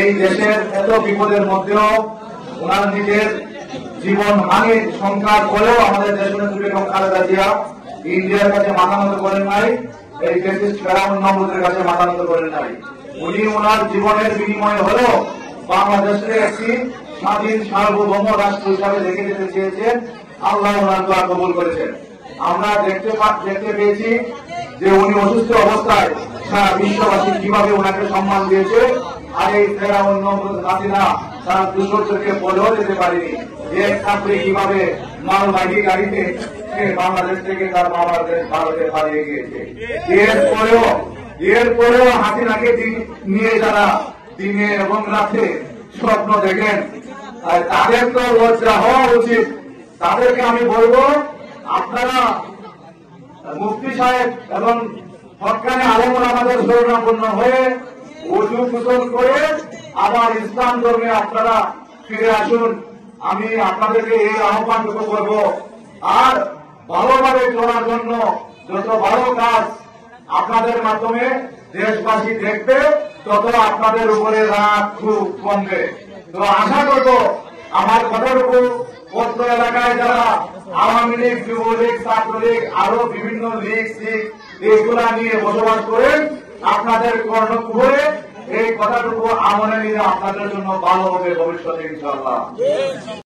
এই দেশের এত বিপদের মধ্যেও ওনার নিজের জীবন হানির সংখ্যা করেও আমাদের দেশের বেগম খালেদা জিয়া ইন্ডিয়ার কাছে মাথা নত করেন নাই, এই ফ্যাসিস্ট ফেরাউন নমরুদের কাছে মাথা নত করেন নাই। উনি ওনার জীবনের বিনিময়ে হলেও বাংলাদেশকে একটি স্বাধীন সার্বভৌম রাষ্ট্র হিসাবে রেখে যেতে চেয়েছেন। আল্লাহ ওনার দোয়া কবুল করেছেন। আমরা দেখতে পেয়েছি যে উনি অসুস্থ অবস্থায় সারা বিশ্ববাসী কিভাবে ওনাকে সম্মান দিয়েছে। আর এই ফেরাউন নমরুদ হাসিনা তারা দুঃসহ্যকে বলেও যেতে পারেনি। এক কাপড়ে কিভাবে মালবাহী গাড়িতে বাংলাদেশ থেকে তার ভারতে পালিয়ে গিয়েছে। এরপরেও হাসিনাকে নিয়ে যারা দিনে এবং রাতে স্বপ্ন দেখেন, তাদের তো লজ্জা হওয়া উচিত। তাদেরকে আমি বলবো, আপনারা মুফতি সাহেব এবং হক্কানি আলেমরা আমাদের শরণাপন্ন হয়ে ওযু গোসল করে আবার ইসলাম ধর্মে আপনারা ফিরে আসুন। আমি আপনাদেরকে এই আহ্বানটুকু করব। আর ভালোভাবে চলার জন্য যত ভালো কাজ আপনাদের মাধ্যমে দেশবাসী দেখবে, তত আপনাদের উপরে রাগ খুব কমবে। তো আশা করব আমার কথাটুকু পত্র এলাকায় যারা আওয়ামী লীগ, যুবলীগ, ছাত্রলীগ আরো বিভিন্ন লীগ এইগুলা নিয়ে বসবাস করেন, আপনাদের কর্ণকুহরে এই কথাটুকু আমলে নিলে আপনাদের জন্য ভালো হবে ভবিষ্যতে ইনশাআল্লাহ।